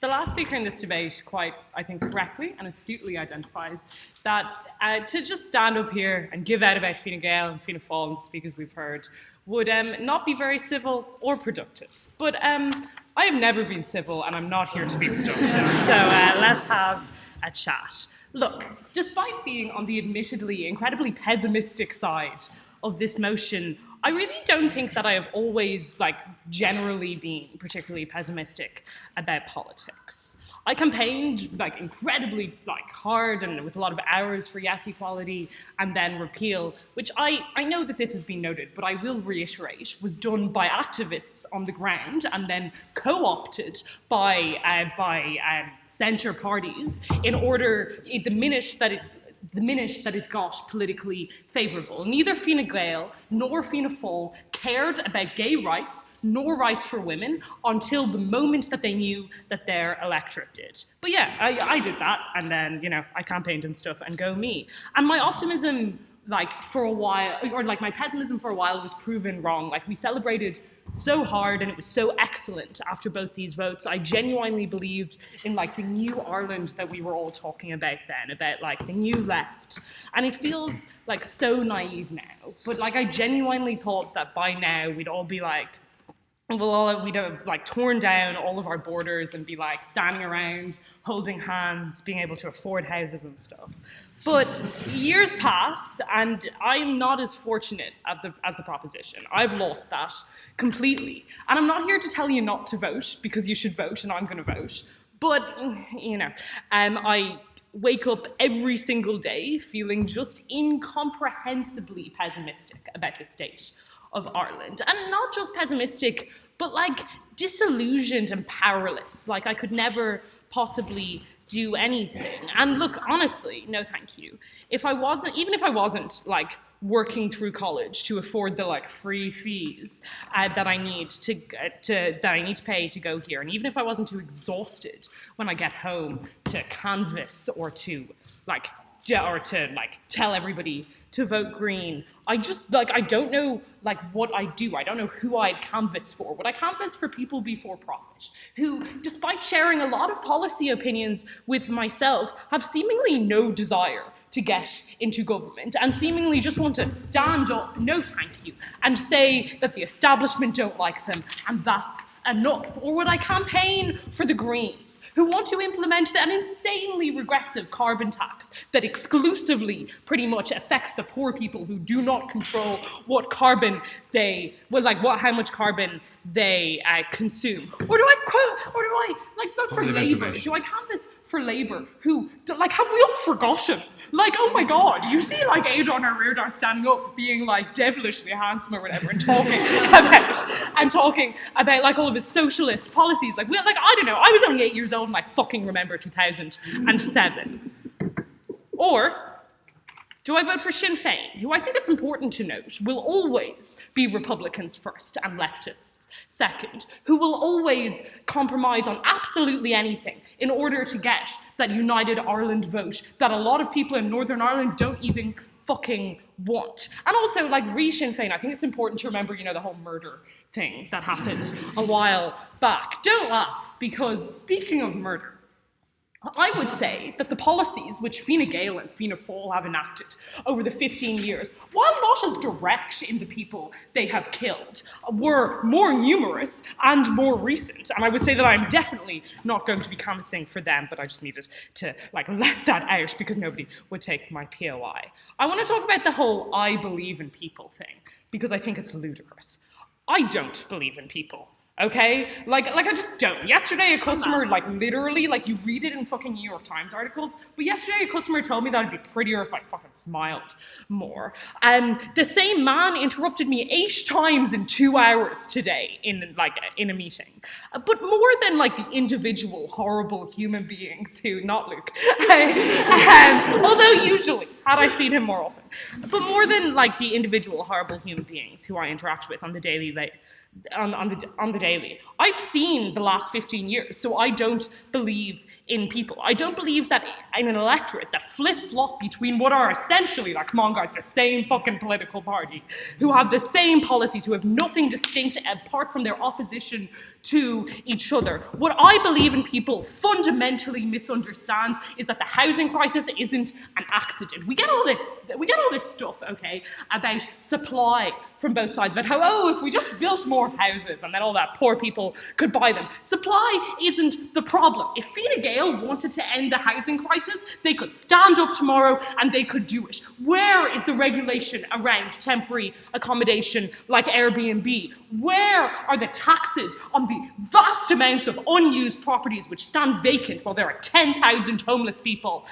The last speaker in this debate quite, I think, correctly and astutely identifies that to just stand up here and give out about Fine Gael and Fianna Fáil and the speakers we've heard would not be very civil or productive. But I have never been civil and I'm not here to be productive, so let's have a chat. Look, despite being on the admittedly incredibly pessimistic side of this motion, I really don't think that I have always, generally been particularly pessimistic about politics. I campaigned, incredibly, hard and with a lot of hours for yes equality and then repeal, which I know that this has been noted, but I will reiterate, was done by activists on the ground and then co-opted by centre parties in order to diminish that it got politically favourable. Neither Fine Gael nor Fianna Fáil cared about gay rights nor rights for women until the moment that they knew that their electorate did. But yeah, I did that, and then, I campaigned and stuff, and go me. And my optimism, for a while, or my pessimism for a while was proven wrong. We celebrated so hard and it was so excellent after both these votes. I genuinely believed in the new Ireland that we were all talking about then, about the new left. And it feels so naive now. But I genuinely thought that by now we'd all be we'd have torn down all of our borders and be standing around, holding hands, being able to afford houses and stuff. But years pass, and I'm not as fortunate as the proposition. I've lost that completely. And I'm not here to tell you not to vote, because you should vote, and I'm going to vote. But, I wake up every single day feeling just incomprehensibly pessimistic about the state of Ireland. And not just pessimistic, but disillusioned and powerless. I could never possibly do anything. And look, honestly, no thank you. Even if I wasn't working through college to afford the free fees that I need to pay to go here, and even if I wasn't too exhausted when I get home to canvass or to tell everybody to vote Green, I just I don't know what I do. I don't know who I'd canvass for. Would I canvass for people before profit, who, despite sharing a lot of policy opinions with myself, have seemingly no desire to get into government and seemingly just want to stand up, no thank you, and say that the establishment don't like them and that's enough? Or would I campaign for the Greens, who want to implement an insanely regressive carbon tax that exclusively pretty much affects the poor people who do not control what carbon how much carbon they consume? Or do I vote for Labour? Do I canvass for Labour, who have we all forgotten? Oh my God, you see Adon or Reardon standing up being devilishly handsome or whatever and talking about all of his socialist policies. I don't know, I was only 8 years old and I fucking remember 2007. Or do I vote for Sinn Féin, who I think it's important to note will always be Republicans first and leftists second, who will always compromise on absolutely anything in order to get that United Ireland vote that a lot of people in Northern Ireland don't even fucking want. And also, re Sinn Féin, I think it's important to remember, the whole murder thing that happened a while back. Don't laugh, because speaking of murder, I would say that the policies which Fine Gael and Fianna Fáil have enacted over the 15 years, while not as direct in the people they have killed, were more numerous and more recent. And I would say that I'm definitely not going to be canvassing for them, but I just needed to let that out because nobody would take my POI. I want to talk about the whole I believe in people thing, because I think it's ludicrous. I don't believe in people. Okay? I just don't. Yesterday, a customer, literally, you read it in fucking New York Times articles, but yesterday a customer told me that it'd be prettier if I fucking smiled more. The same man interrupted me 8 times in 2 hours today in a meeting. But more than, the individual horrible human beings who, not Luke, although usually, had I seen him more often, but more than, the individual horrible human beings who I interact with on the daily on the daily. I've seen the last 15 years, so I don't believe in people. I don't believe that in an electorate that flip-flop between what are essentially, like, come on guys, the same fucking political party, who have the same policies, who have nothing distinct apart from their opposition to each other. What I believe in people fundamentally misunderstands is that the housing crisis isn't an accident. We get all this stuff, okay, about supply from both sides, about how, oh, if we just built more houses and then all that poor people could buy them. Supply isn't the problem. If Fine Gael wanted to end the housing crisis, they could stand up tomorrow and they could do it. Where is the regulation around temporary accommodation like Airbnb? Where are the taxes on the vast amounts of unused properties which stand vacant while there are 10,000 homeless people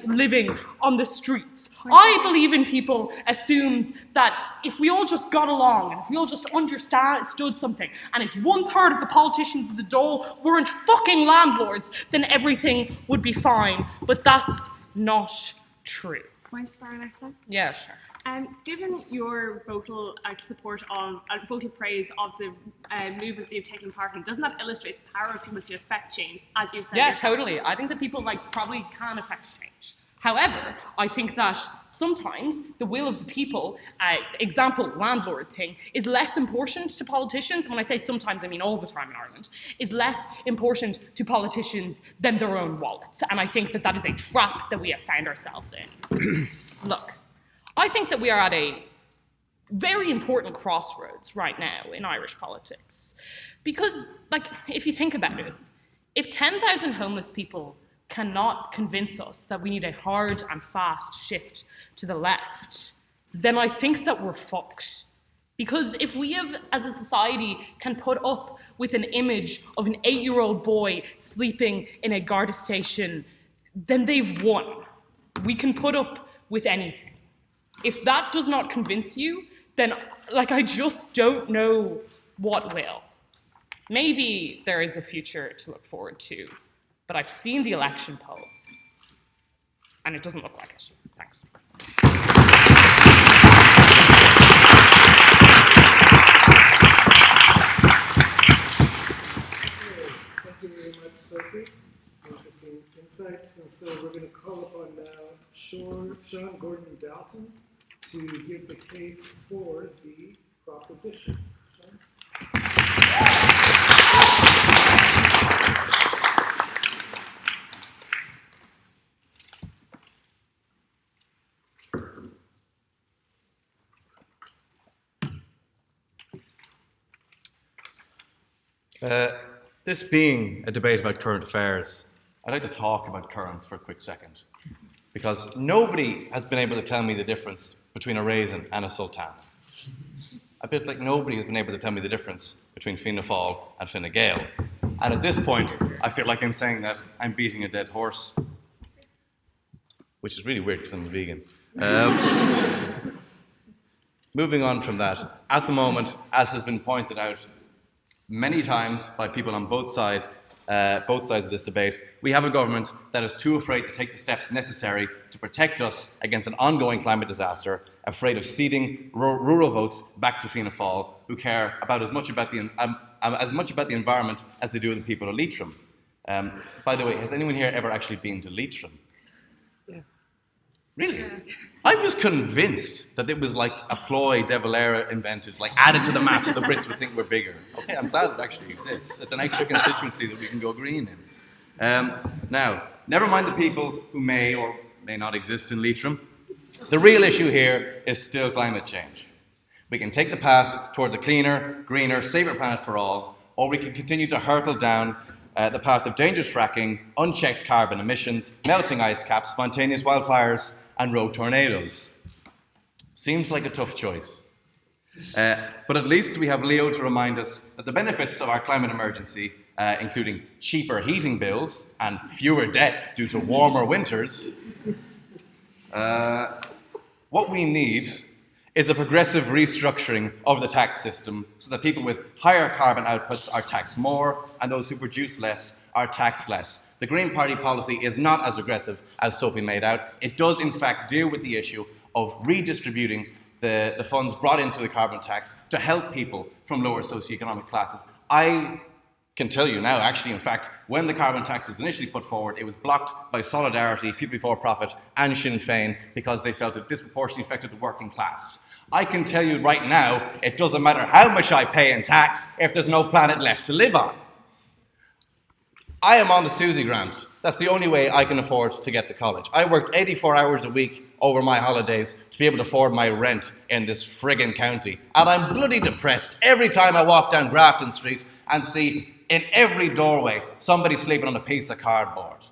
living on the streets? I believe in people assumes that if we all just got along and if we all just understood something, and if 1/3 of the politicians at the dole weren't fucking landlords, then everything would be fine. But that's not true. Point for our next time. Yeah, sure. Given your vocal support of, vocal praise of the movement that you've taken part in, doesn't that illustrate the power of people to affect change, as you've said? Yeah, totally. I think that people probably can affect change. However, I think that sometimes the will of the people, example, landlord thing, is less important to politicians. When I say sometimes, I mean all the time in Ireland, is less important to politicians than their own wallets. And I think that that is a trap that we have found ourselves in. Look, I think that we are at a very important crossroads right now in Irish politics. Because, if you think about it, if 10,000 homeless people cannot convince us that we need a hard and fast shift to the left, then I think that we're fucked. Because if we as a society, can put up with an image of an 8-year-old boy sleeping in a Garda station, then they've won. We can put up with anything. If that does not convince you, then I just don't know what will. Maybe there is a future to look forward to, but I've seen the election polls, and it doesn't look like it. Thanks. Thank you very much, Sophie. Interesting insights. And so we're going to call upon now Sean Gordon Dalton to give the case for the proposition. Sean? This being a debate about current affairs, I'd like to talk about currents for a quick second, because nobody has been able to tell me the difference between a raisin and a sultana. A bit like nobody has been able to tell me the difference between Fianna Fáil and Fine Gael. And at this point, I feel like in saying that, I'm beating a dead horse, which is really weird because I'm a vegan. Moving on from that, at the moment, as has been pointed out many times by people on both sides of this debate, we have a government that is too afraid to take the steps necessary to protect us against an ongoing climate disaster, afraid of ceding rural votes back to Fianna Fáil, who care about as much about the environment as they do the people of Leitrim. By the way, has anyone here ever actually been to Leitrim? Yeah. Really? Yeah. I was convinced that it was like a ploy De Valera invented, added to the map so the Brits would think we're bigger. Okay, I'm glad it actually exists. It's an extra constituency that we can go green in. Now, never mind the people who may or may not exist in Leitrim. The real issue here is still climate change. We can take the path towards a cleaner, greener, safer planet for all, or we can continue to hurtle down the path of dangerous fracking, unchecked carbon emissions, melting ice caps, spontaneous wildfires, and road tornadoes. Seems like a tough choice. But at least we have Leo to remind us that the benefits of our climate emergency, including cheaper heating bills and fewer deaths due to warmer winters, what we need is a progressive restructuring of the tax system so that people with higher carbon outputs are taxed more and those who produce less are taxed less. The Green Party policy is not as aggressive as Sophie made out. It does, in fact, deal with the issue of redistributing the funds brought into the carbon tax to help people from lower socioeconomic classes. I can tell you now, actually, in fact, when the carbon tax was initially put forward, it was blocked by Solidarity, People Before Profit, and Sinn Féin because they felt it disproportionately affected the working class. I can tell you right now, it doesn't matter how much I pay in tax if there's no planet left to live on. I am on the Susie grant. That's the only way I can afford to get to college. I worked 84 hours a week over my holidays to be able to afford my rent in this friggin' county. And I'm bloody depressed every time I walk down Grafton Street and see in every doorway somebody sleeping on a piece of cardboard.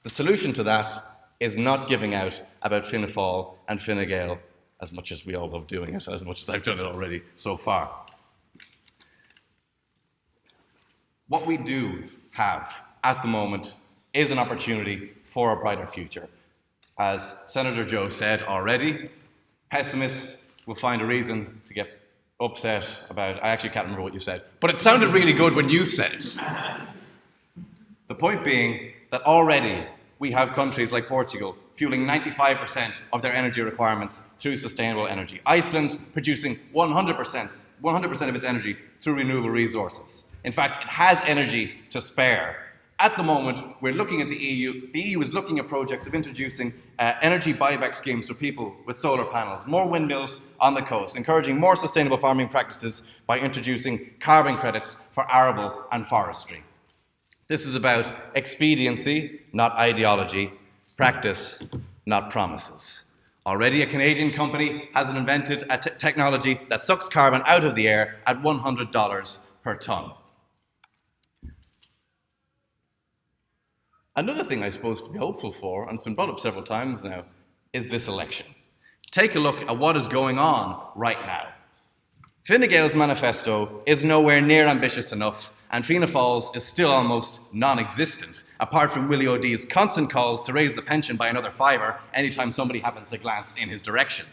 The solution to that is not giving out about Fianna Fáil and Fine Gael as much as we all love doing it, as much as I've done it already so far. What we do have at the moment is an opportunity for a brighter future. As Senator Joe said already, pessimists will find a reason to get upset about, I actually can't remember what you said, but it sounded really good when you said it. The point being that already we have countries like Portugal fueling 95% of their energy requirements through sustainable energy. Iceland producing 100% of its energy through renewable resources. In fact, it has energy to spare. At the moment, we're looking at the EU. The EU is looking at projects of introducing energy buyback schemes for people with solar panels, more windmills on the coast, encouraging more sustainable farming practices by introducing carbon credits for arable and forestry. This is about expediency, not ideology, practice, not promises. Already a Canadian company has invented a technology that sucks carbon out of the air at $100 per tonne. Another thing I'm supposed to be hopeful for, and it's been brought up several times now, is this election. Take a look at what is going on right now. Fine Gael's manifesto is nowhere near ambitious enough, and Fianna Fáil's is still almost non-existent, apart from Willie O'Dea's constant calls to raise the pension by another $5 anytime somebody happens to glance in his direction.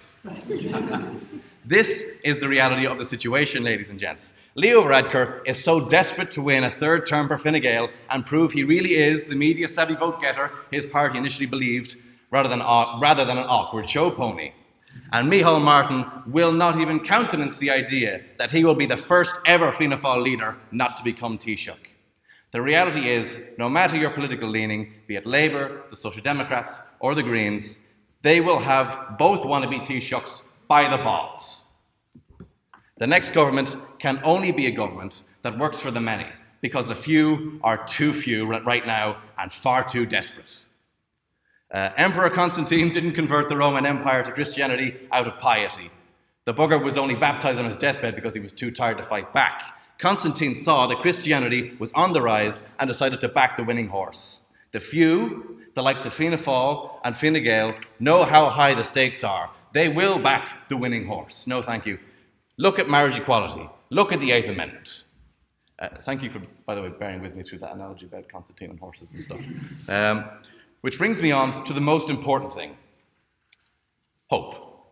This is the reality of the situation, ladies and gents. Leo Varadkar is so desperate to win a third term for Fine Gael and prove he really is the media-savvy vote-getter his party initially believed, rather than an awkward show pony. And Micheál Martin will not even countenance the idea that he will be the first ever Fianna Fáil leader not to become Taoiseach. The reality is, no matter your political leaning, be it Labour, the Social Democrats, or the Greens, they will have both wannabe Taoiseachs by the balls. The next government can only be a government that works for the many, because the few are too few right now and far too desperate. Emperor Constantine didn't convert the Roman Empire to Christianity out of piety. The bugger was only baptized on his deathbed because he was too tired to fight back. Constantine saw that Christianity was on the rise and decided to back the winning horse. The few, the likes of Fianna Fáil and Fine Gael, know how high the stakes are. They will back the winning horse. No, thank you. Look at marriage equality. Look at the 8th Amendment. Thank you for, by the way, bearing with me through that analogy about Constantine and horses and stuff. Which brings me on to the most important thing. Hope.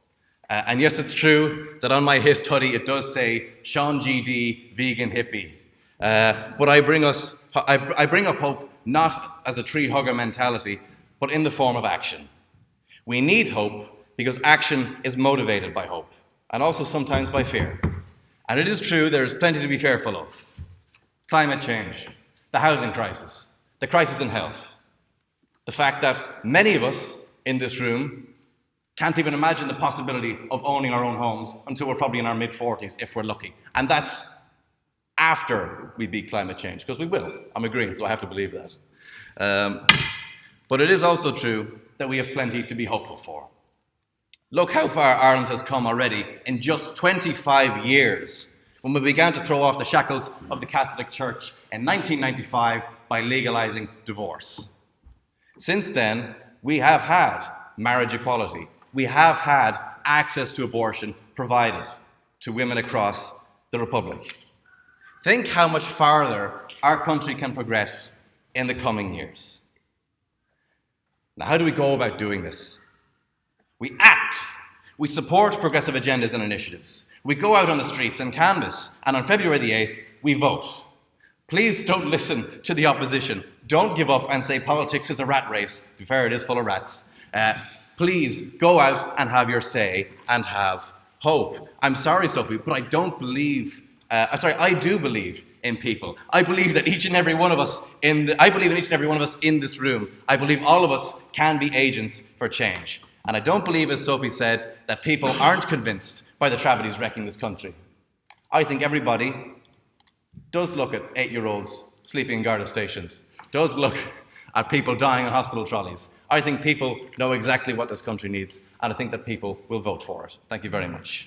And yes, it's true that on my Hist hoodie it does say Sean GD, vegan hippie. But I bring up hope not as a tree hugger mentality, but in the form of action. We need hope because action is motivated by hope, and also sometimes by fear. And it is true there is plenty to be fearful of. Climate change, the housing crisis, the crisis in health, the fact that many of us in this room can't even imagine the possibility of owning our own homes until we're probably in our mid-40s, if we're lucky. And that's after we beat climate change, because we will. I'm agreeing, so I have to believe that. But it is also true that we have plenty to be hopeful for. Look how far Ireland has come already in just 25 years, when we began to throw off the shackles of the Catholic Church in 1995 by legalising divorce. Since then, we have had marriage equality. We have had access to abortion provided to women across the Republic. Think how much farther our country can progress in the coming years. Now, how do we go about doing this? We act. We support progressive agendas and initiatives. We go out on the streets and canvass, and on February the 8th, we vote. Please don't listen to the opposition. Don't give up and say politics is a rat race. To be fair, it is full of rats. Please go out and have your say and have hope. I'm sorry, Sophie, but I don't believe. I do believe in people. I believe that each and every one of us I believe in each and every one of us in this room. I believe all of us can be agents for change. And I don't believe, as Sophie said, that people aren't convinced by the tragedies wrecking this country. I think everybody does look at 8-year-olds sleeping in Garda stations, does look at people dying on hospital trolleys. I think people know exactly what this country needs, and I think that people will vote for it. Thank you very much.